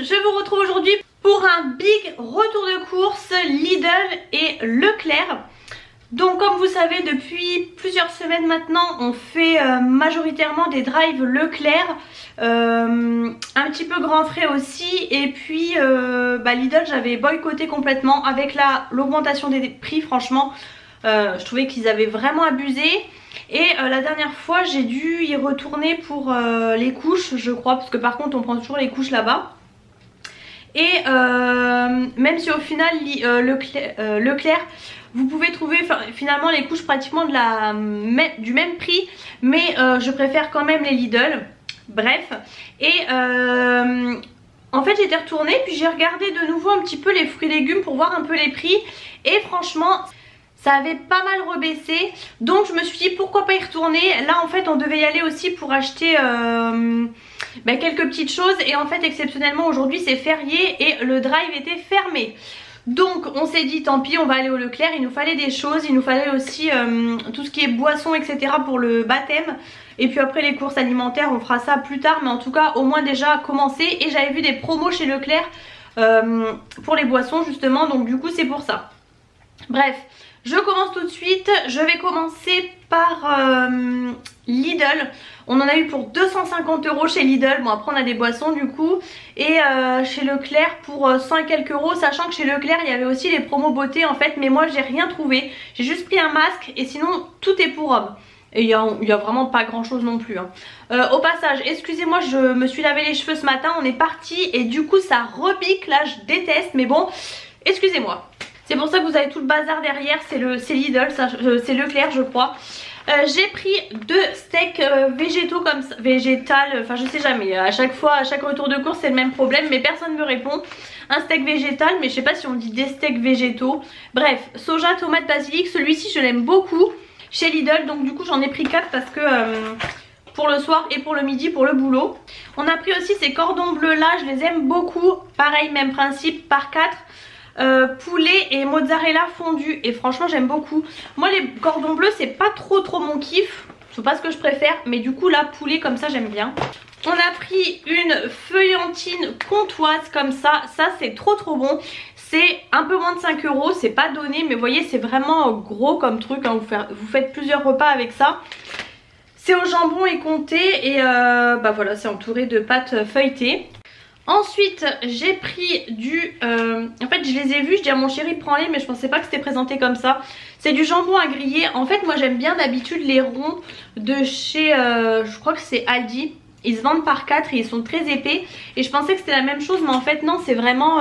je vous retrouve aujourd'hui pour un big retour de course Lidl et Leclerc. Donc comme vous savez, depuis plusieurs semaines maintenant, on fait majoritairement des drives Leclerc, un petit peu grand frais aussi. Et puis Lidl, j'avais boycotté complètement avec l'augmentation des prix. Franchement, je trouvais qu'ils avaient vraiment abusé. Et la dernière fois, j'ai dû y retourner pour les couches, je crois, parce que par contre on prend toujours les couches là-bas. Et même si au final Leclerc, vous pouvez trouver finalement les couches pratiquement du même prix, mais je préfère quand même les Lidl. Bref, et en fait j'étais retournée, puis j'ai regardé de nouveau un petit peu les fruits et légumes pour voir un peu les prix. Et franchement, ça avait pas mal rebaissé, donc je me suis dit pourquoi pas y retourner. Là en fait on devait y aller aussi pour acheter quelques petites choses, et en fait exceptionnellement aujourd'hui c'est férié et le drive était fermé. Donc on s'est dit tant pis, on va aller au Leclerc. Il nous fallait des choses, il nous fallait aussi tout ce qui est boissons etc pour le baptême. Et puis après les courses alimentaires on fera ça plus tard, mais en tout cas au moins déjà commencer. Et j'avais vu des promos chez Leclerc pour les boissons justement, donc du coup c'est pour ça. Bref, je commence tout de suite. Je vais commencer par Lidl. On en a eu pour 250 € chez Lidl. Bon, après on a des boissons du coup. Et chez Leclerc pour 100 et quelques euros, sachant que chez Leclerc il y avait aussi les promos beauté en fait. Mais moi j'ai rien trouvé. J'ai juste pris un masque et sinon tout est pour hommes. Et il y a vraiment pas grand chose non plus hein. Au passage, excusez-moi, je me suis lavé les cheveux ce matin. On est parti et du coup ça repique. Là je déteste, mais bon, excusez-moi. C'est pour ça que vous avez tout le bazar derrière, c'est Lidl, c'est Leclerc je crois. J'ai pris 2 steaks végétaux comme ça, enfin je sais jamais, à chaque fois, à chaque retour de course c'est le même problème, mais personne ne me répond. Un steak végétal, mais je sais pas si on dit des steaks végétaux. Bref, soja, tomate, basilic, celui-ci je l'aime beaucoup chez Lidl, donc du coup j'en ai pris 4 parce que pour le soir et pour le midi pour le boulot. On a pris aussi ces cordons bleus là, je les aime beaucoup, pareil même principe, par 4. Poulet et mozzarella fondu, et franchement j'aime beaucoup. Moi les cordons bleus c'est pas trop mon kiff, c'est pas ce que je préfère, mais du coup là poulet comme ça j'aime bien. On a pris une feuillantine comtoise comme ça c'est trop bon. C'est un peu moins de 5 €, c'est pas donné, mais vous voyez c'est vraiment gros comme truc hein. Vous faites plusieurs repas avec ça. C'est au jambon et comté, et voilà, c'est entouré de pâtes feuilletées. Ensuite j'ai pris en fait je les ai vus, je dis à mon chéri prends-les, mais je pensais pas que c'était présenté comme ça. C'est du jambon à griller. En fait moi j'aime bien d'habitude les ronds de chez je crois que c'est Aldi. Ils se vendent par 4 et ils sont très épais. Et je pensais que c'était la même chose, mais en fait non, c'est vraiment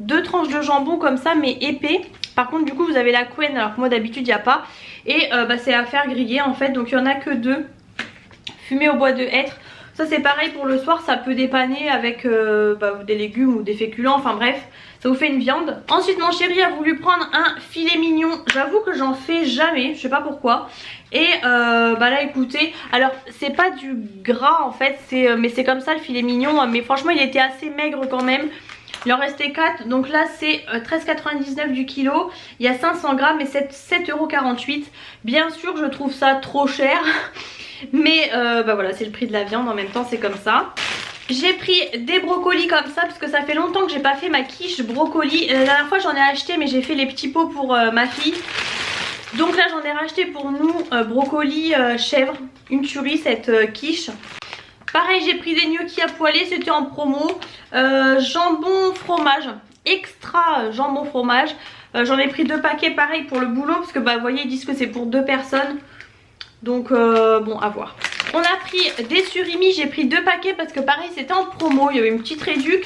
2 tranches de jambon comme ça mais épais. Par contre du coup vous avez la couenne, alors que moi d'habitude il n'y a pas. Et c'est à faire griller en fait, donc il n'y en a que 2. Fumé au bois de hêtre. Ça c'est pareil pour le soir, ça peut dépanner avec des légumes ou des féculents, enfin bref, ça vous fait une viande. Ensuite mon chéri a voulu prendre un filet mignon, j'avoue que j'en fais jamais, je sais pas pourquoi. Et là écoutez, alors c'est pas du gras en fait, mais c'est comme ça le filet mignon, mais franchement il était assez maigre quand même. Il en restait 4, donc là c'est 13,99 € du kilo, il y a 500 grammes et c'est 7,48 €. Bien sûr je trouve ça trop cher. Mais voilà, c'est le prix de la viande, en même temps c'est comme ça. J'ai pris des brocolis comme ça parce que ça fait longtemps que j'ai pas fait ma quiche brocoli. La dernière fois j'en ai acheté, mais j'ai fait les petits pots pour ma fille. Donc là j'en ai racheté pour nous brocoli chèvre, une tuerie cette quiche. Pareil j'ai pris des gnocchis à poêler, c'était en promo. Jambon fromage, extra jambon fromage. J'en ai pris 2 paquets pareil pour le boulot parce que vous voyez ils disent que c'est pour 2 personnes. Donc bon, à voir. On a pris des surimi, j'ai pris 2 paquets parce que pareil c'était en promo, il y avait une petite réduc.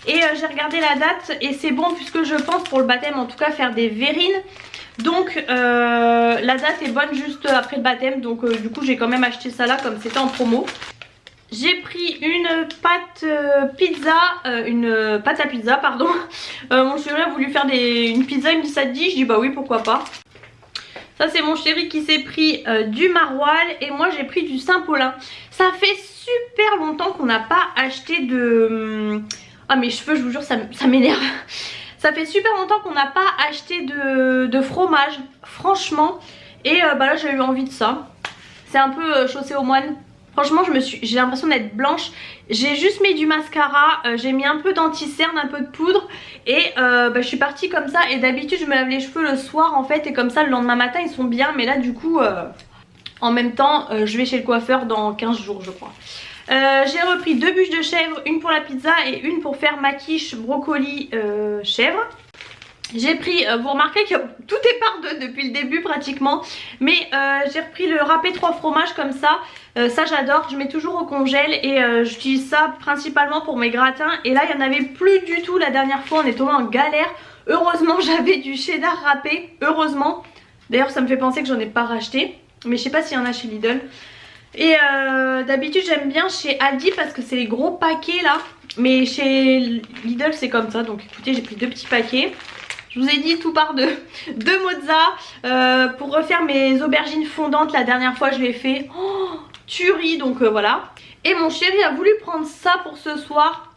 Et j'ai regardé la date et c'est bon, puisque je pense pour le baptême en tout cas faire des verrines. Donc la date est bonne juste après le baptême, donc du coup j'ai quand même acheté ça là comme c'était en promo. J'ai pris une pâte pâte à pizza pardon. Mon chéri a voulu faire une pizza, il me dit ça te dit, je dis bah oui pourquoi pas. Ça c'est mon chéri qui s'est pris du maroilles, et moi j'ai pris du Saint-Paulin. Ça fait super longtemps qu'on n'a pas acheté de... Ah mes cheveux je vous jure ça m'énerve. Ça fait super longtemps qu'on n'a pas acheté de fromage, franchement. Et là j'ai eu envie de ça. C'est un peu chaussée aux moines. Franchement j'ai l'impression d'être blanche. J'ai juste mis du mascara, j'ai mis un peu d'anti-cerne, un peu de poudre. Et je suis partie comme ça. Et d'habitude je me lave les cheveux le soir en fait. Et comme ça le lendemain matin ils sont bien. Mais là du coup en même temps je vais chez le coiffeur dans 15 jours je crois. J'ai repris 2 bûches de chèvre, une pour la pizza et une pour faire ma quiche brocoli chèvre. J'ai pris, vous remarquez que tout est par deux depuis le début pratiquement. Mais j'ai repris le râpé 3 fromages comme ça. Ça j'adore, je mets toujours au congèle. Et j'utilise ça principalement pour mes gratins. Et là il n'y en avait plus du tout la dernière fois, on est tombé en galère. Heureusement j'avais du cheddar râpé, heureusement. D'ailleurs ça me fait penser que j'en ai pas racheté. Mais je sais pas s'il y en a chez Lidl. Et d'habitude j'aime bien chez Aldi parce que c'est les gros paquets là. Mais chez Lidl c'est comme ça. Donc écoutez, j'ai pris 2 petits paquets. Je vous ai dit tout par deux. 2 mozza pour refaire mes aubergines fondantes. La dernière fois je l'ai fait. Oh, tuerie, donc voilà. Et mon chéri a voulu prendre ça pour ce soir.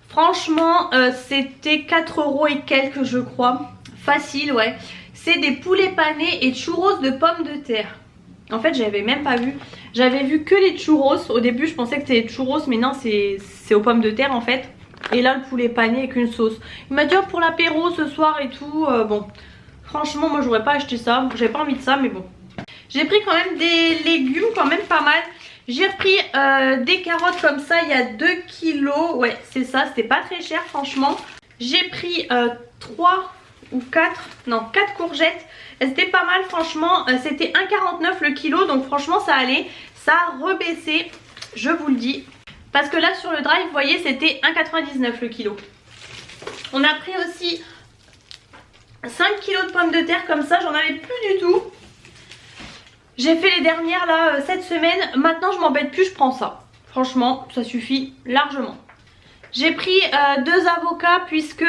Franchement c'était 4 € et quelques je crois. Facile, ouais. C'est des poulets panés et churros de pommes de terre. En fait j'avais même pas vu. J'avais vu que les churros. Au début je pensais que c'était les churros, mais non c'est aux pommes de terre en fait. Et là le poulet pané avec une sauce. Il m'a dit oh, pour l'apéro ce soir et tout. Bon franchement moi j'aurais pas acheté ça. J'avais pas envie de ça mais bon. J'ai pris quand même des légumes, quand même pas mal. J'ai repris des carottes comme ça, il y a 2 kilos. Ouais c'est ça, c'était pas très cher franchement. J'ai pris 3 ou 4, non 4 courgettes. C'était pas mal franchement, c'était 1,49 le kilo. Donc franchement ça allait, ça a rebaissé, je vous le dis. Parce que là sur le drive vous voyez c'était 1,99 le kilo. On a pris aussi 5 kilos de pommes de terre comme ça, j'en avais plus du tout. J'ai fait les dernières là cette semaine, maintenant je m'embête plus, je prends ça. Franchement ça suffit largement. J'ai pris 2 avocats puisque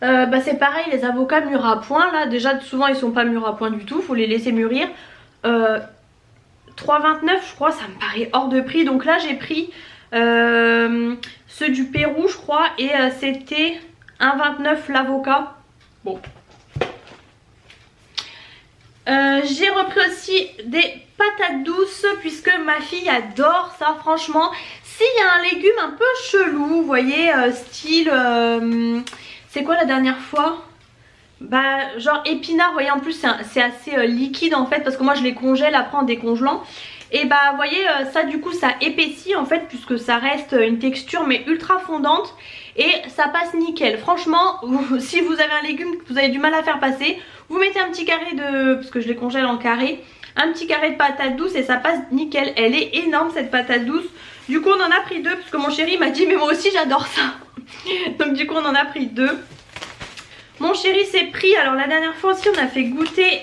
c'est pareil, les avocats mûrs à point là, déjà souvent ils sont pas mûrs à point du tout, faut les laisser mûrir. 3,29 je crois, ça me paraît hors de prix. Donc là j'ai pris ceux du Pérou je crois et c'était 1,29 l'avocat. Bon. J'ai repris aussi des patates douces puisque ma fille adore ça franchement. S'il y a un légume un peu chelou, vous voyez, style, c'est quoi la dernière fois? Bah genre épinard, vous voyez en plus c'est assez liquide en fait parce que moi je les congèle après en décongelant. Et bah vous voyez ça du coup ça épaissit en fait puisque ça reste une texture mais ultra fondante. Et ça passe nickel. Franchement si vous avez un légume que vous avez du mal à faire passer, vous mettez un petit carré de, parce que je les congèle en carré, un petit carré de patate douce et ça passe nickel. Elle est énorme cette patate douce. Du coup on en a pris 2 parce que mon chéri m'a dit mais moi aussi j'adore ça. Donc du coup on en a pris 2. Mon chéri s'est pris, alors la dernière fois aussi on a fait goûter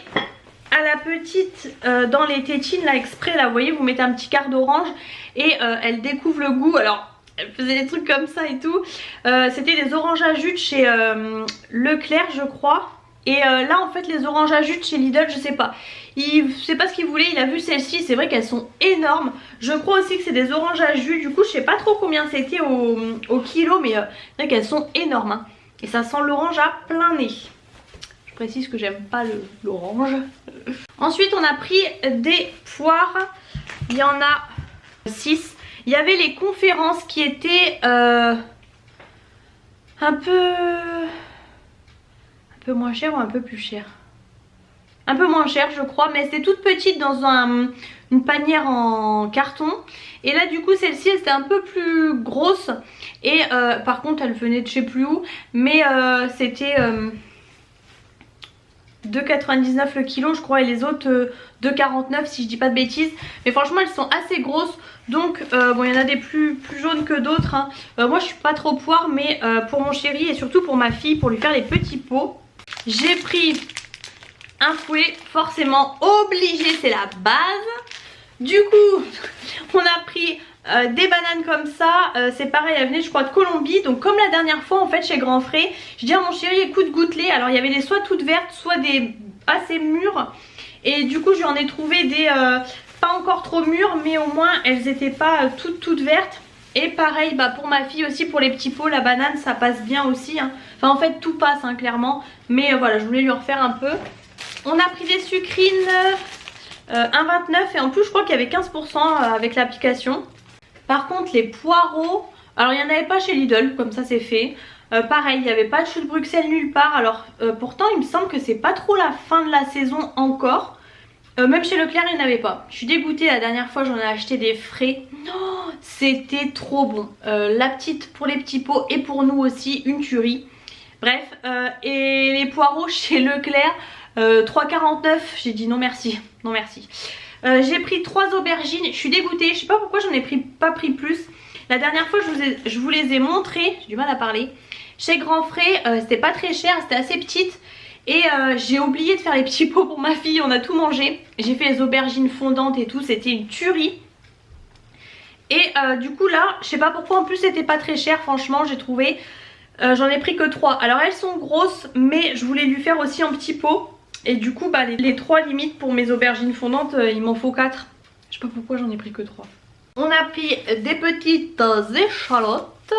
à la petite dans les tétines là exprès là, vous voyez vous mettez un petit quart d'orange et elle découvre le goût. Alors elle faisait des trucs comme ça et tout. C'était des oranges à jus de chez Leclerc je crois. Et là en fait les oranges à jus de chez Lidl je sais pas. Je sais pas ce qu'il voulait, il a vu celles-ci, c'est vrai qu'elles sont énormes. Je crois aussi que c'est des oranges à jus, du coup je sais pas trop combien c'était au kilo. Mais c'est vrai qu'elles sont énormes hein. Et ça sent l'orange à plein nez. Je précise que j'aime pas l'orange. Ensuite on a pris des poires. Il y en a 6. Il y avait les conférences qui étaient un peu moins cher ou un peu plus cher? Un peu moins cher je crois, mais c'était toute petite dans une panière en carton. Et là du coup celle-ci elle était un peu plus grosse. Et par contre elle venait de je sais plus où. Mais c'était 2,99 le kilo je crois. Et les autres 2,49 si je dis pas de bêtises. Mais franchement elles sont assez grosses. Donc bon il y en a des plus jaunes que d'autres hein. Moi je suis pas trop poire. Mais pour mon chéri et surtout pour ma fille, pour lui faire les petits pots, j'ai pris un fouet, forcément obligé, c'est la base. Du coup on a pris des bananes comme ça, c'est pareil, elles venaient je crois de Colombie. Donc comme la dernière fois en fait chez Grand Frais, je dis à mon chéri écoute goûte-les. Alors il y avait des soit toutes vertes soit des assez mûres. Et du coup je lui en ai trouvé des pas encore trop mûres, mais au moins elles étaient pas toutes vertes. Et pareil bah pour ma fille aussi, pour les petits pots, la banane ça passe bien aussi hein. Enfin en fait tout passe hein, clairement. Mais voilà je voulais lui en refaire un peu. On a pris des sucrines 1,29 et en plus je crois qu'il y avait 15% avec l'application. Par contre les poireaux, alors il n'y en avait pas chez Lidl, comme ça c'est fait. Pareil, il n'y avait pas de choux de Bruxelles nulle part. Alors pourtant il me semble que c'est pas trop la fin de la saison encore. Même chez Leclerc il n'y en avait pas. Je suis dégoûtée, la dernière fois j'en ai acheté des frais. Oh, c'était trop bon. La petite pour les petits pots et pour nous aussi, une tuerie. Bref, et les poireaux chez Leclerc, 3,49. J'ai dit non merci, non merci. J'ai pris 3 aubergines, je suis dégoûtée. Je sais pas pourquoi j'en ai pas pris plus. La dernière fois je vous les ai montrées, j'ai du mal à parler. Chez Grand Frais, c'était pas très cher, c'était assez petite. Et j'ai oublié de faire les petits pots pour ma fille, on a tout mangé. J'ai fait les aubergines fondantes et tout, c'était une tuerie. Et du coup là, je sais pas pourquoi, en plus c'était pas très cher franchement, j'ai trouvé. J'en ai pris que 3. Alors elles sont grosses, mais je voulais lui faire aussi en petits pots. Et du coup bah, les 3 limites pour mes aubergines fondantes, il m'en faut 4. Je sais pas pourquoi j'en ai pris que 3. On a pris des petites échalotes.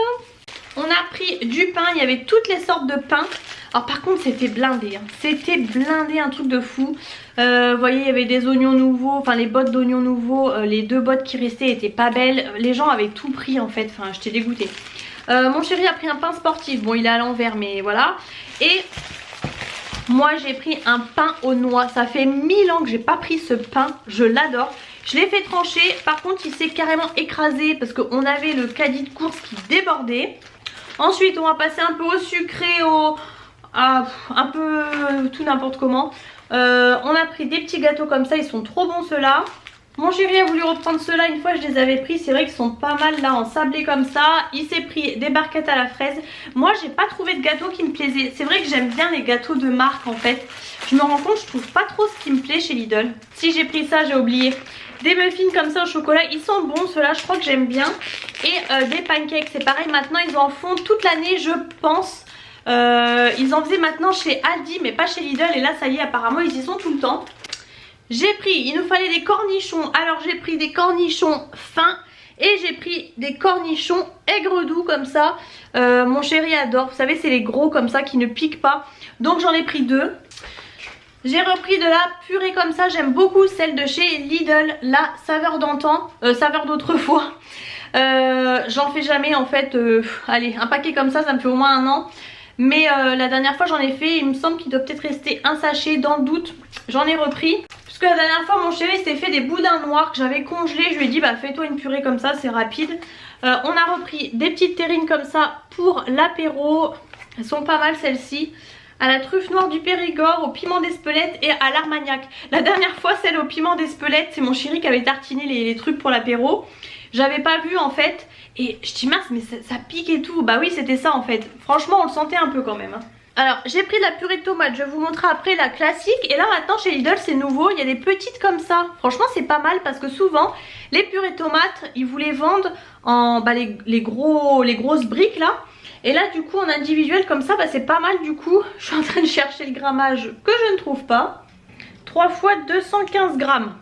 On a pris du pain, il y avait toutes les sortes de pain. Alors par contre c'était blindé, hein. C'était blindé, un truc de fou. Vous voyez il y avait des oignons nouveaux, enfin les bottes d'oignons nouveaux. Les 2 bottes qui restaient étaient pas belles. Les gens avaient tout pris en fait, enfin j'étais dégoûtée. Mon chéri a pris un pain sportif, bon il est à l'envers mais voilà. Et moi j'ai pris un pain aux noix, ça fait 1000 ans que j'ai pas pris ce pain, je l'adore. Je l'ai fait trancher, par contre il s'est carrément écrasé parce qu'on avait le caddie de course qui débordait. Ensuite on va passer un peu au sucré, un peu tout n'importe comment. On a pris des petits gâteaux comme ça, ils sont trop bons ceux-là. Mon chéri a voulu reprendre ceux-là, une fois je les avais pris, c'est vrai qu'ils sont pas mal là en sablé comme ça. Il s'est pris des barquettes à la fraise. Moi j'ai pas trouvé de gâteau qui me plaisait. C'est vrai que j'aime bien les gâteaux de marque en fait. Je me rends compte, je trouve pas trop ce qui me plaît chez Lidl. Si j'ai pris ça, j'ai oublié. Des muffins comme ça au chocolat, ils sont bons ceux-là, je crois que j'aime bien. Et des pancakes, c'est pareil, maintenant ils en font toute l'année je pense. Ils en faisaient maintenant chez Aldi mais pas chez Lidl et là ça y est apparemment ils y sont tout le temps. J'ai pris, il nous fallait des cornichons, alors j'ai pris des cornichons fins et j'ai pris des cornichons aigre doux comme ça. Mon chéri adore, vous savez c'est les gros comme ça qui ne piquent pas, donc j'en ai pris 2. J'ai repris de la purée comme ça, j'aime beaucoup celle de chez Lidl, la saveur d'antan, saveur d'autrefois. J'en fais jamais en fait, allez un paquet comme ça, ça me fait au moins 1 an. Mais la dernière fois j'en ai fait, il me semble qu'il doit peut-être rester un sachet, dans le doute j'en ai repris. Puisque la dernière fois mon chéri s'est fait des boudins noirs que j'avais congelés, je lui ai dit bah fais-toi une purée comme ça, c'est rapide. On a repris des petites terrines comme ça pour l'apéro, elles sont pas mal celles-ci. À la truffe noire du Périgord, au piment d'Espelette et à l'Armagnac. La dernière fois celle au piment d'Espelette, c'est mon chéri qui avait tartiné les trucs pour l'apéro. J'avais pas vu en fait. Et je dis mince mais ça pique et tout. Bah oui c'était ça en fait. Franchement on le sentait un peu quand même. Alors j'ai pris de la purée de tomates. Je vais vous montrer après la classique. Et là maintenant chez Lidl c'est nouveau. Il y a des petites comme ça. Franchement c'est pas mal parce que souvent les purées de tomates ils vous les vendent en les grosses briques là. Et là du coup en individuel comme ça bah, c'est pas mal du coup. Je suis en train de chercher le grammage que je ne trouve pas. 3 fois 215 grammes.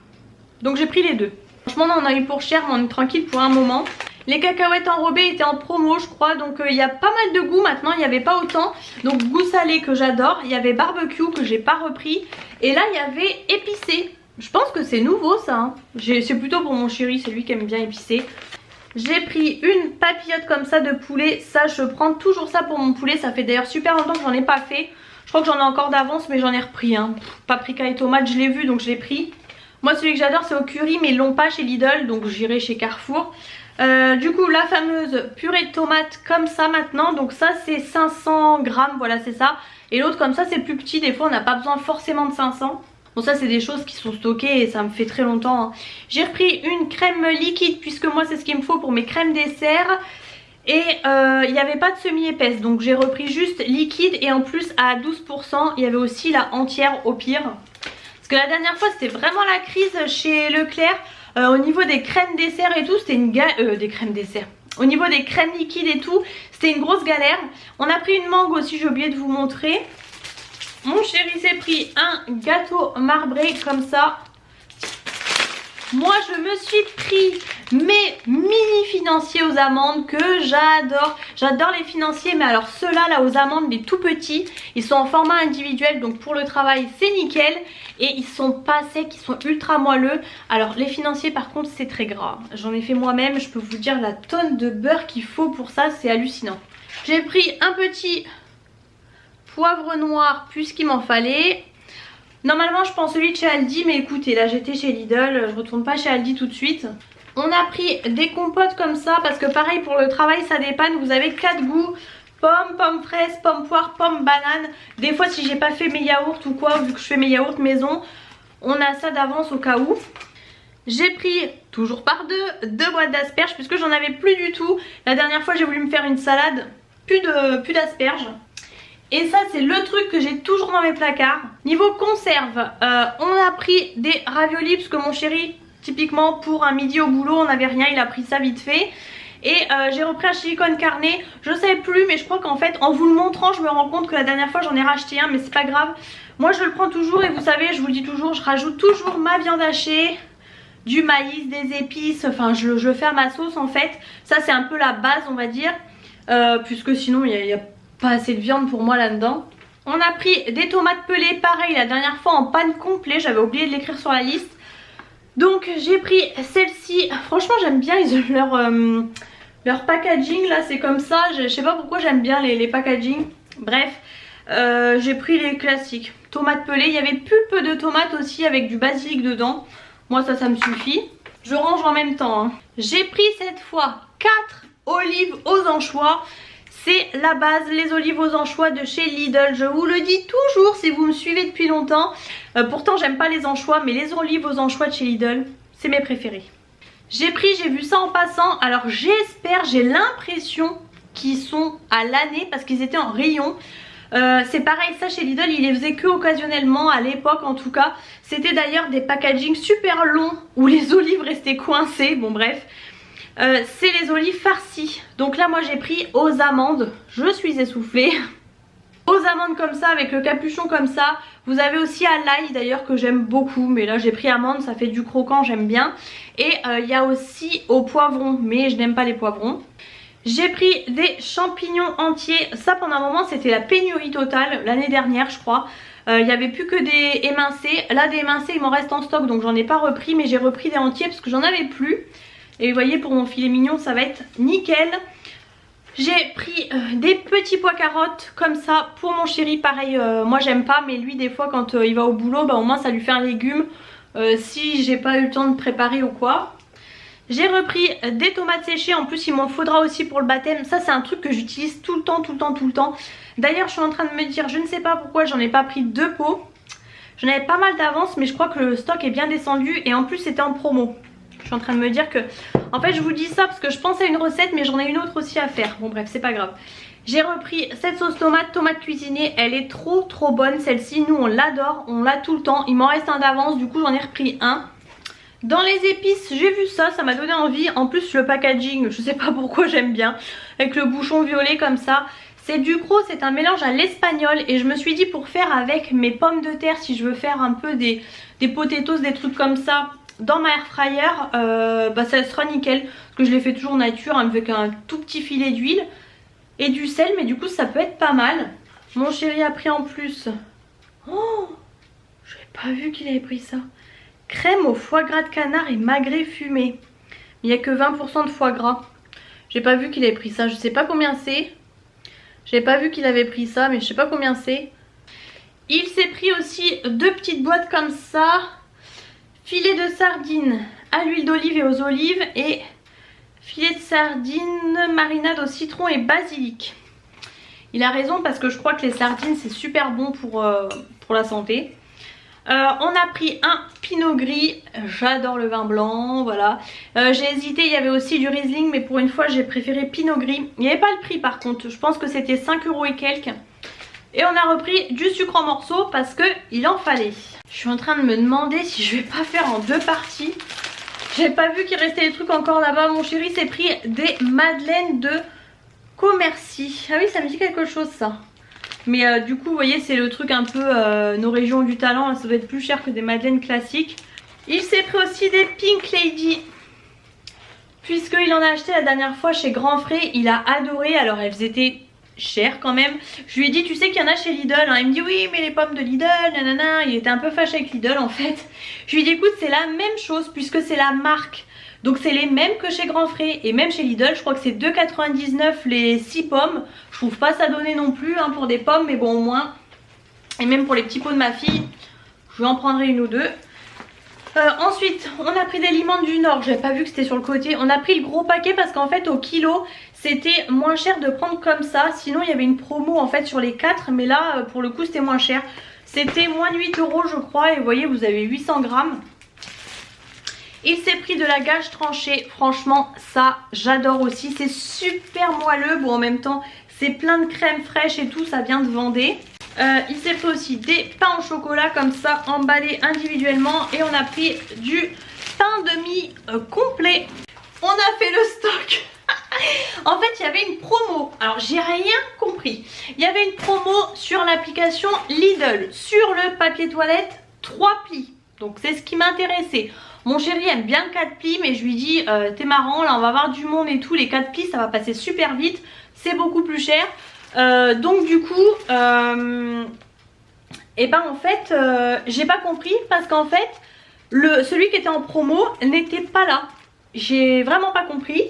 Donc j'ai pris les 2. Franchement on en a eu pour cher mais on est tranquille pour un moment. Les cacahuètes enrobées étaient en promo je crois. Donc il y a pas mal de goûts maintenant, il n'y avait pas autant. Donc goût salé que j'adore. Il y avait barbecue que j'ai pas repris. Et là il y avait épicé. Je pense que c'est nouveau ça hein. C'est plutôt pour mon chéri, c'est lui qui aime bien épicé. J'ai pris une papillote comme ça de poulet. Ça je prends toujours ça pour mon poulet. Ça fait d'ailleurs super longtemps que j'en ai pas fait. Je crois que j'en ai encore d'avance mais j'en ai repris hein. Paprika et tomate je l'ai vu donc je l'ai pris. Moi celui que j'adore c'est au curry mais ils l'ont pas chez Lidl donc j'irai chez Carrefour. Du coup la fameuse purée de tomate comme ça maintenant. Donc ça c'est 500 grammes, voilà c'est ça. Et l'autre comme ça c'est plus petit, des fois on n'a pas besoin forcément de 500. Bon ça c'est des choses qui sont stockées et ça me fait très longtemps hein. J'ai repris une crème liquide puisque moi c'est ce qu'il me faut pour mes crèmes dessert. Et il n'y avait pas de semi-épaisse donc j'ai repris juste liquide. Et en plus à 12% il y avait aussi la entière au pire. Parce que la dernière fois c'était vraiment la crise chez Leclerc. Au niveau des crèmes dessert et tout c'était une des crèmes dessert. Au niveau des crèmes liquides et tout c'était une grosse galère. On a pris une mangue aussi, j'ai oublié de vous montrer. Mon chéri s'est pris un gâteau marbré comme ça. Moi je me suis pris mes mini financiers aux amandes que j'adore. J'adore les financiers, mais alors ceux-là là aux amandes, les tout petits, ils sont en format individuel, donc pour le travail c'est nickel. Et ils sont pas secs, ils sont ultra moelleux. Alors les financiers par contre c'est très gras. J'en ai fait moi-même, je peux vous dire la tonne de beurre qu'il faut pour ça, c'est hallucinant. J'ai pris un petit poivre noir puisqu'il m'en fallait. Normalement je prends celui de chez Aldi, mais écoutez, là j'étais chez Lidl, je retourne pas chez Aldi tout de suite. On a pris des compotes comme ça parce que pareil pour le travail ça dépanne, vous avez 4 goûts. Pomme, pomme fraise, pomme poire, pomme banane. Des fois si j'ai pas fait mes yaourts ou quoi, vu que je fais mes yaourts maison, on a ça d'avance au cas où. J'ai pris, toujours par deux boîtes d'asperges puisque j'en avais plus du tout. La dernière fois j'ai voulu me faire une salade, plus d'asperges. Et ça c'est le truc que j'ai toujours dans mes placards. Niveau conserve, on a pris des raviolis parce que mon chéri, typiquement pour un midi au boulot, on n'avait rien, il a pris ça vite fait. Et j'ai repris un silicone carné, je sais plus, mais je crois qu'en fait en vous le montrant je me rends compte que la dernière fois j'en ai racheté un, mais c'est pas grave. Moi je le prends toujours et vous savez, je vous le dis toujours, je rajoute toujours ma viande hachée, du maïs, des épices, enfin je le fais à ma sauce en fait. Ça c'est un peu la base on va dire, puisque sinon il y a pas assez de viande pour moi là-dedans. On a pris des tomates pelées, pareil la dernière fois en panne complet, j'avais oublié de l'écrire sur la liste. Donc j'ai pris celle-ci, franchement j'aime bien leur packaging là, c'est comme ça, je sais pas pourquoi j'aime bien les packaging. Bref, j'ai pris les classiques, tomates pelées, il y avait pulpe de tomates aussi avec du basilic dedans. Moi ça me suffit, je range en même temps hein. J'ai pris cette fois 4 olives aux anchois. C'est la base, les olives aux anchois de chez Lidl. Je vous le dis toujours si vous me suivez depuis longtemps. Pourtant j'aime pas les anchois, mais les olives aux anchois de chez Lidl, c'est mes préférés. J'ai vu ça en passant. Alors j'espère, j'ai l'impression qu'ils sont à l'année parce qu'ils étaient en rayon. C'est pareil, ça chez Lidl ils les faisaient que occasionnellement à l'époque en tout cas. C'était d'ailleurs des packagings super longs où les olives restaient coincées, bon bref. C'est les olives farcies. Donc là moi j'ai pris aux amandes. Je suis essoufflée. Aux amandes comme ça avec le capuchon comme ça. Vous avez aussi à l'ail d'ailleurs que j'aime beaucoup. Mais là j'ai pris amandes, ça fait du croquant, j'aime bien. Et il y a aussi au poivron, mais je n'aime pas les poivrons. J'ai pris des champignons entiers. Ça pendant un moment c'était la pénurie totale l'année dernière je crois. Il n'y avait plus que des émincés. Là des émincés il m'en reste en stock donc j'en ai pas repris. Mais j'ai repris des entiers parce que j'en avais plus. Et vous voyez pour mon filet mignon ça va être nickel. J'ai pris des petits pois carottes comme ça pour mon chéri. Pareil moi j'aime pas, mais lui des fois quand il va au boulot bah, au moins ça lui fait un légume si j'ai pas eu le temps de préparer ou quoi. J'ai repris des tomates séchées, en plus il m'en faudra aussi pour le baptême. Ça c'est un truc que j'utilise tout le temps. D'ailleurs je suis en train de me dire, je ne sais pas pourquoi j'en ai pas pris 2 pots. J'en avais pas mal d'avance mais je crois que le stock est bien descendu et en plus c'était en promo. Je suis en train de me dire que... En fait je vous dis ça parce que je pense à une recette mais j'en ai une autre aussi à faire. Bon bref c'est pas grave. J'ai repris cette sauce tomate cuisinée. Elle est trop bonne celle-ci. Nous on l'adore, on l'a tout le temps. Il m'en reste un d'avance, du coup j'en ai repris un. Dans les épices j'ai vu ça, ça m'a donné envie. En plus le packaging, je sais pas pourquoi j'aime bien. Avec le bouchon violet comme ça. C'est du gros, c'est un mélange à l'espagnol. Et je me suis dit pour faire avec mes pommes de terre, si je veux faire un peu des potatoes, des trucs comme ça dans ma air fryer, bah ça sera nickel. Parce que je les fais toujours nature avec un tout petit filet d'huile et du sel, mais du coup ça peut être pas mal. Mon chéri a pris en plus, oh, j'avais pas vu qu'il avait pris ça, crème au foie gras de canard et magret fumé. Il n'y a que 20% de foie gras. J'ai pas vu qu'il avait pris ça, je sais pas combien c'est. J'ai pas vu qu'il avait pris ça, mais je sais pas combien c'est. Il s'est pris aussi 2 petites boîtes comme ça. Filet de sardines à l'huile d'olive et aux olives et filet de sardines marinade au citron et basilic. Il a raison parce que je crois que les sardines c'est super bon pour la santé. On a pris un pinot gris, j'adore le vin blanc, voilà. J'ai hésité, il y avait aussi du Riesling mais pour une fois j'ai préféré pinot gris. Il n'y avait pas le prix par contre, je pense que c'était 5 € et quelques. Et on a repris du sucre en morceaux parce qu'il en fallait. Je suis en train de me demander si je vais pas faire en 2 parties. J'ai pas vu qu'il restait des trucs encore là-bas. Mon chéri s'est pris des madeleines de Commercy. Ah oui ça me dit quelque chose ça. Mais du coup vous voyez c'est le truc un peu nos régions du talent. Ça doit être plus cher que des madeleines classiques. Il s'est pris aussi des Pink Lady, puisqu'il en a acheté la dernière fois chez Grand Frais. Il a adoré, alors elles étaient chères quand même. Je lui ai dit, tu sais qu'il y en a chez Lidl, hein. Il me dit oui mais les pommes de Lidl, nanana. Il était un peu fâché avec Lidl en fait. Je lui ai dit écoute, c'est la même chose puisque c'est la marque. Donc c'est les mêmes que chez Grand Frais. Et même chez Lidl, je crois que c'est 2,99 les 6 pommes. Je trouve pas ça donné non plus hein, pour des pommes, mais bon au moins. Et même pour les petits pots de ma fille, je lui en prendrai une ou deux. Ensuite on a pris des limandes du Nord, j'avais pas vu que c'était sur le côté. On a pris le gros paquet parce qu'en fait au kilo c'était moins cher de prendre comme ça. Sinon il y avait une promo en fait sur les 4, mais là pour le coup c'était moins cher. C'était moins de 8 € je crois, et vous voyez vous avez 800 grammes. Il s'est pris de la gâche tranchée, franchement ça j'adore aussi, c'est super moelleux. Bon en même temps c'est plein de crème fraîche et tout, ça vient de Vendée. Il s'est pris aussi des pains au chocolat comme ça emballés individuellement, et on a pris du pain de mie complet. On a fait le stock. En fait il y avait une promo, alors j'ai rien compris. Il y avait une promo sur l'application Lidl sur le papier toilette 3 plis, donc c'est ce qui m'intéressait. Mon chéri aime bien le 4 plis, mais je lui dis t'es marrant là, on va avoir du monde et tout, les 4 plis ça va passer super vite, c'est beaucoup plus cher. Donc du coup et ben en fait j'ai pas compris parce qu'en fait celui qui était en promo n'était pas là. J'ai vraiment pas compris.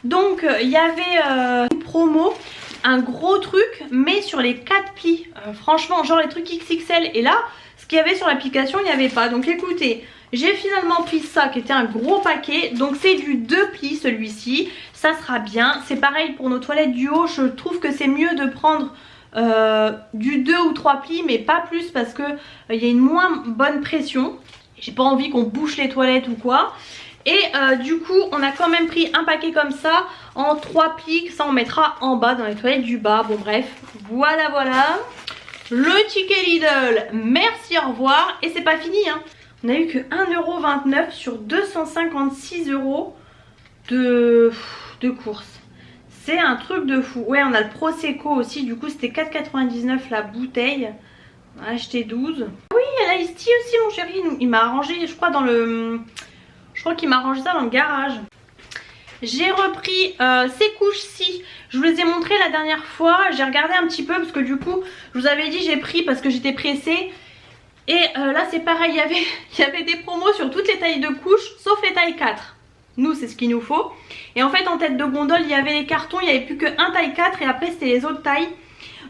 Donc il y avait une promo, un gros truc mais sur les 4 plis, franchement genre les trucs XXL, et là ce qu'il y avait sur l'application il n'y avait pas. Donc écoutez, j'ai finalement pris ça qui était un gros paquet. Donc c'est du 2 plis celui-ci, ça sera bien. C'est pareil pour nos toilettes du haut, je trouve que c'est mieux de prendre du 2 ou 3 plis mais pas plus, parce que il y a une moins bonne pression. J'ai pas envie qu'on bouche les toilettes ou quoi. Et du coup on a quand même pris un paquet comme ça en 3 plis, ça on mettra en bas dans les toilettes du bas. Bon bref, voilà voilà. Le ticket Lidl, merci, au revoir. Et c'est pas fini hein. On a eu que 1,29 € sur 256 € de courses. C'est un truc de fou. Ouais, on a le Prosecco aussi, du coup c'était 4,99 € la bouteille. On a acheté 12. Oui, il y a l'Ice Tea aussi mon chéri. Il m'a arrangé, je crois, je crois qu'il m'a arrangé ça dans le garage. J'ai repris ces couches-ci. Je vous les ai montrées la dernière fois. J'ai regardé un petit peu parce que du coup, je vous avais dit j'ai pris parce que j'étais pressée. Et là c'est pareil, il y avait des promos sur toutes les tailles de couches sauf les tailles 4. Nous c'est ce qu'il nous faut. Et en fait en tête de gondole il y avait les cartons, il n'y avait plus que un taille 4 et après c'était les autres tailles.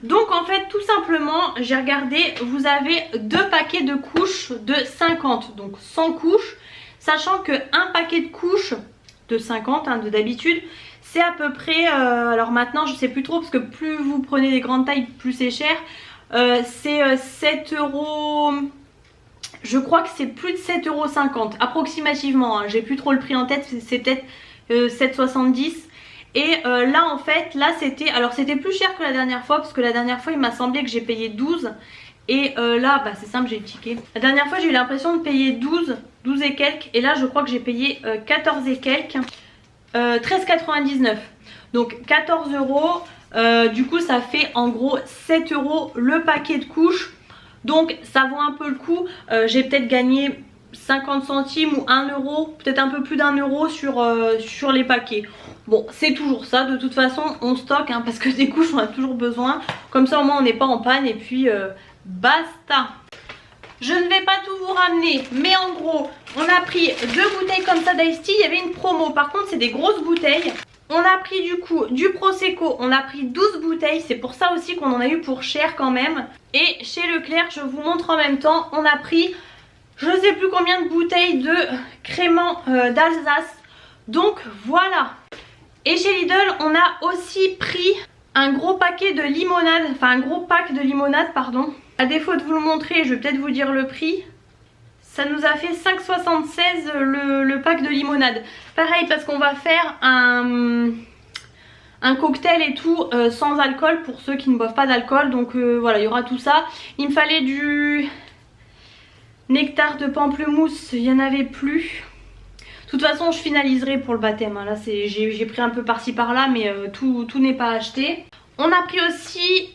Donc en fait tout simplement j'ai regardé, vous avez 2 paquets de couches de 50, donc 100 couches. Sachant que un paquet de couches de 50 hein, de d'habitude c'est à peu près, alors maintenant je sais plus trop parce que plus vous prenez des grandes tailles plus c'est cher. C'est 7 €, je crois que c'est plus de 7,50 € approximativement hein. J'ai plus trop le prix en tête, c'est peut-être 7,70 €. Et là en fait, là c'était, alors c'était plus cher que la dernière fois parce que la dernière fois il m'a semblé que j'ai payé 12. Et là bah c'est simple, j'ai le ticket. La dernière fois j'ai eu l'impression de payer 12 et quelques, et là je crois que j'ai payé 14 et quelques, 13,99 €. Donc 14 €. Du coup ça fait en gros 7 € le paquet de couches. Donc ça vaut un peu le coup. J'ai peut-être gagné 50 centimes ou 1 €, peut-être un peu plus d'1 € sur les paquets. Bon c'est toujours ça, de toute façon on stocke hein, parce que des couches on a toujours besoin. Comme ça au moins on n'est pas en panne, et puis basta. Je ne vais pas tout vous ramener, mais en gros on a pris 2 bouteilles comme ça d'Ice Tea. Il y avait une promo, par contre c'est des grosses bouteilles. On a pris du coup du Prosecco, on a pris 12 bouteilles, c'est pour ça aussi qu'on en a eu pour cher quand même. Et chez Leclerc, je vous montre en même temps, on a pris je ne sais plus combien de bouteilles de crément d'Alsace. Donc voilà. Et chez Lidl, on a aussi pris un gros paquet de limonade, enfin un gros pack de limonade pardon. À défaut de vous le montrer, je vais peut-être vous dire le prix. Ça nous a fait 5,76 € le pack de limonade. Pareil parce qu'on va faire un cocktail et tout sans alcool pour ceux qui ne boivent pas d'alcool. Donc voilà, il y aura tout ça. Il me fallait du nectar de pamplemousse, il n'y en avait plus. De toute façon je finaliserai pour le baptême hein. Là j'ai pris un peu par-ci par-là, mais tout n'est pas acheté. On a pris aussi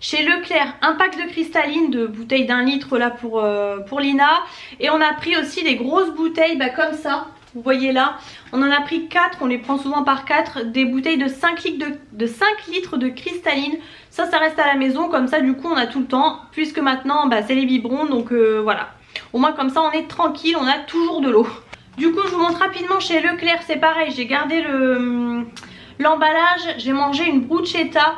chez Leclerc un pack de cristalline de bouteilles d'1 litre là pour Lina. Et on a pris aussi des grosses bouteilles comme ça. Vous voyez là, on en a pris 4, on les prend souvent par 4, des bouteilles de 5 litres de cristalline. Ça reste à la maison, comme ça du coup on a tout le temps, puisque maintenant c'est les biberons, donc voilà. Au moins comme ça on est tranquille, on a toujours de l'eau. Du coup je vous montre rapidement chez Leclerc, c'est pareil, j'ai gardé l'emballage, j'ai mangé une bruschetta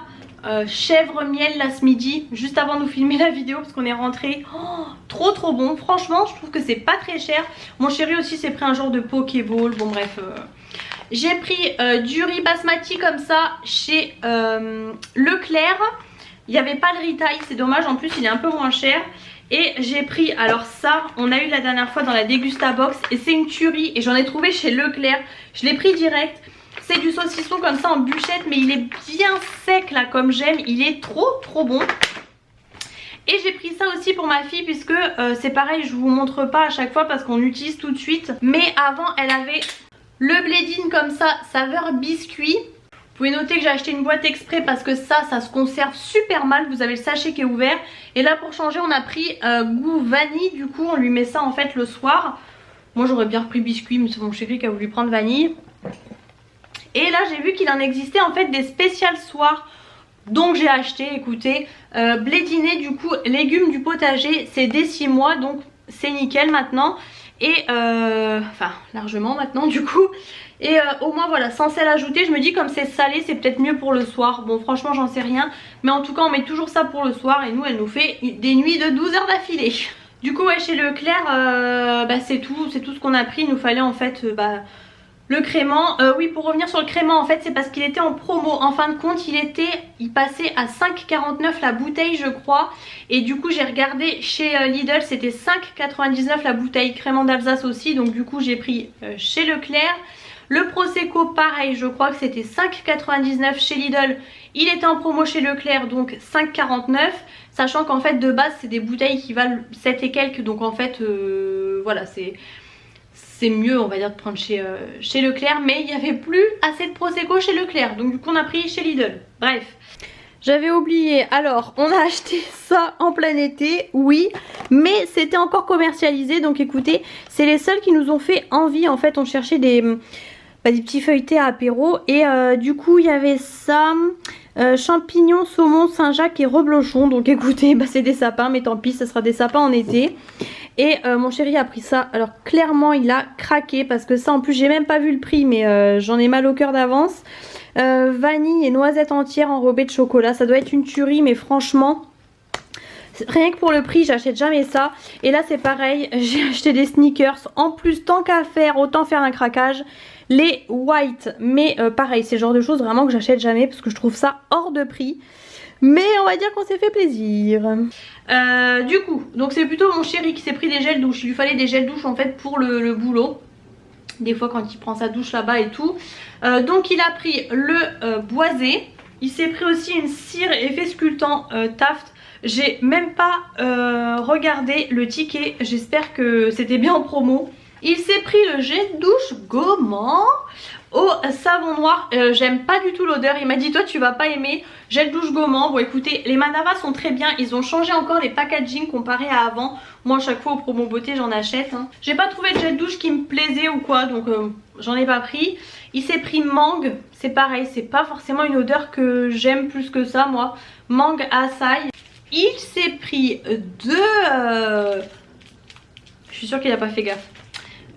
chèvre miel là ce midi, juste avant de nous filmer la vidéo parce qu'on est rentré. Trop bon, franchement je trouve que c'est pas très cher. Mon chéri aussi s'est pris un genre de pokéball, bon bref. J'ai pris du riz basmati comme ça chez Leclerc. Il n'y avait pas le retail, c'est dommage, en plus il est un peu moins cher. Et j'ai pris, alors ça on a eu la dernière fois dans la Dégusta Box et c'est une tuerie et j'en ai trouvé chez Leclerc. Je l'ai pris direct. C'est du saucisson comme ça en bûchette, mais il est bien sec là comme j'aime, il est trop bon. Et j'ai pris ça aussi pour ma fille puisque c'est pareil, je vous montre pas à chaque fois parce qu'on utilise tout de suite. Mais avant elle avait le Blédine comme ça, saveur biscuit. Vous pouvez noter que j'ai acheté une boîte exprès parce que ça se conserve super mal. Vous avez le sachet qui est ouvert. Et là pour changer on a pris goût vanille, du coup on lui met ça en fait le soir. Moi j'aurais bien repris biscuit mais c'est mon chéri qui a voulu prendre vanille. Et là j'ai vu qu'il en existait en fait des spéciales soirs. Donc j'ai acheté, écoutez, Blédiné du coup, légumes du potager, c'est dès 6 mois donc c'est nickel maintenant. Et enfin largement maintenant du coup. Et au moins voilà, sans sel ajouté, je me dis comme c'est salé c'est peut-être mieux pour le soir. Bon franchement j'en sais rien, mais en tout cas on met toujours ça pour le soir. Et nous elle nous fait des nuits de 12 heures d'affilée. Du coup ouais, chez Leclerc c'est tout ce qu'on a pris. Il nous fallait en fait le crément. Oui, pour revenir sur le crément, en fait c'est parce qu'il était en promo. En fin de compte il passait à 5,49 la bouteille je crois. Et du coup j'ai regardé chez Lidl, c'était 5,99 la bouteille. Crément d'Alsace aussi, donc du coup j'ai pris chez Leclerc. Le Prosecco pareil, je crois que c'était 5,99 chez Lidl. Il était en promo chez Leclerc, donc 5,49. Sachant qu'en fait de base c'est des bouteilles qui valent 7 et quelques. Donc en fait voilà, c'est mieux on va dire de prendre chez Leclerc. Mais il n'y avait plus assez de Prosecco chez Leclerc, donc du coup on a pris chez Lidl. Bref, j'avais oublié, alors on a acheté ça en plein été, oui, mais c'était encore commercialisé. Donc écoutez, c'est les seuls qui nous ont fait envie. En fait on cherchait des petits feuilletés à apéro. Et du coup il y avait ça, champignons, saumon, Saint-Jacques et reblochon. Donc écoutez, c'est des sapins, mais tant pis, ça sera des sapins en été. Et mon chéri a pris ça, alors clairement il a craqué parce que ça en plus j'ai même pas vu le prix, mais j'en ai mal au cœur d'avance. Vanille et noisettes entières enrobées de chocolat, ça doit être une tuerie, mais franchement rien que pour le prix j'achète jamais ça. Et là c'est pareil, j'ai acheté des sneakers. En plus tant qu'à faire, autant faire un craquage, les white. Mais pareil, c'est le genre de choses vraiment que j'achète jamais parce que je trouve ça hors de prix. Mais on va dire qu'on s'est fait plaisir. Du coup, donc c'est plutôt mon chéri qui s'est pris des gels douche. Il lui fallait des gels douche en fait pour le boulot. Des fois quand il prend sa douche là-bas et tout. Donc il a pris le boisé. Il s'est pris aussi une cire effet sculptant Taft. J'ai même pas regardé le ticket. J'espère que c'était bien en promo. Il s'est pris le gel douche gommant au savon noir. J'aime pas du tout l'odeur. Il m'a dit toi tu vas pas aimer. Gel douche gommant. Bon écoutez, les Manava sont très bien. Ils ont changé encore les packaging comparé à avant. Moi à chaque fois au promo beauté j'en achète. J'ai pas trouvé de gel douche qui me plaisait ou quoi, donc j'en ai pas pris. Il s'est pris mangue. C'est pareil, c'est pas forcément une odeur que j'aime plus que ça moi. Mangue açaï. Il s'est pris deux... Je suis sûre qu'il a pas fait gaffe.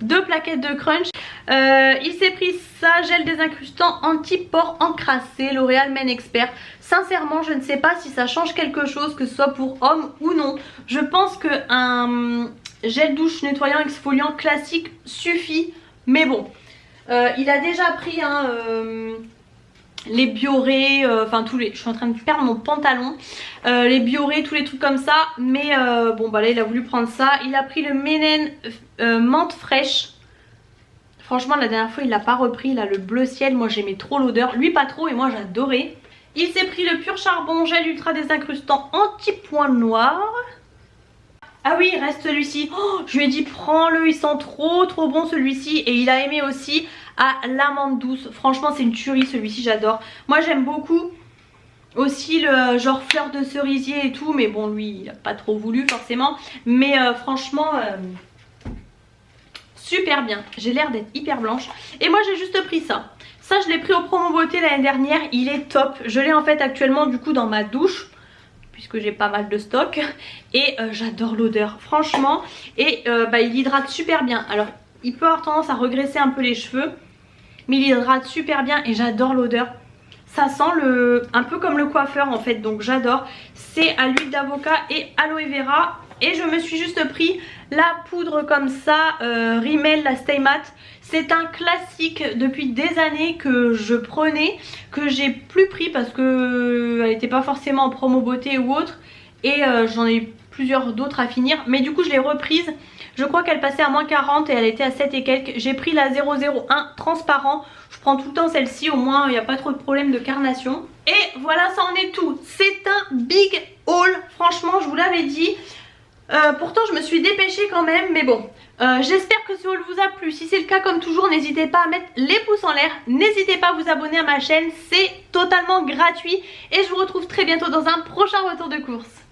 2 plaquettes de crunch. Il s'est pris ça, gel désincrustant anti-pores encrassé, L'Oréal Men Expert. Sincèrement je ne sais pas si ça change quelque chose, que ce soit pour homme ou non. Je pense qu'un gel douche nettoyant exfoliant classique suffit. Mais bon, il a déjà pris les Bioré, enfin tous les... Je suis en train de perdre mon pantalon. Les Bioré, tous les trucs comme ça. Mais bon bah là il a voulu prendre ça. Il a pris le Menen menthe fraîche. Franchement la dernière fois il l'a pas repris là, le bleu ciel. Moi j'aimais trop l'odeur, lui pas trop et moi j'adorais. Il s'est pris le pur charbon gel ultra désincrustant anti-point noir. Ah oui, il reste celui-ci. Oh, je lui ai dit prends-le, il sent trop bon celui-ci. Et il a aimé aussi à l'amande douce. Franchement c'est une tuerie celui-ci, j'adore. Moi j'aime beaucoup Aussi le genre fleur de cerisier et tout, mais bon lui il a pas trop voulu forcément. Mais franchement super bien, j'ai l'air d'être hyper blanche. Et moi j'ai juste pris ça. Ça je l'ai pris au promo beauté l'année dernière, il est top. Je l'ai en fait actuellement du coup dans ma douche, puisque j'ai pas mal de stock. Et j'adore l'odeur franchement. Et il hydrate super bien. Alors il peut avoir tendance à regresser un peu les cheveux, mais il hydrate super bien et j'adore l'odeur. Ça sent un peu comme le coiffeur en fait, donc j'adore. C'est à l'huile d'avocat et aloe vera. Et je me suis juste pris la poudre comme ça, Rimmel, la Stay Matte. C'est un classique depuis des années que je prenais, que j'ai plus pris parce que elle n'était pas forcément en promo beauté ou autre. Et j'en ai plusieurs d'autres à finir, mais du coup je l'ai reprise. Je crois qu'elle passait à moins 40 et elle était à 7 et quelques. J'ai pris la 001 transparent. Je prends tout le temps celle-ci, au moins il n'y a pas trop de problème de carnation. Et voilà, ça en est tout. C'est un big haul, franchement je vous l'avais dit. Pourtant je me suis dépêchée quand même, mais bon. J'espère que ce haul vous a plu. Si c'est le cas, comme toujours, n'hésitez pas à mettre les pouces en l'air. N'hésitez pas à vous abonner à ma chaîne, c'est totalement gratuit. Et je vous retrouve très bientôt dans un prochain retour de course.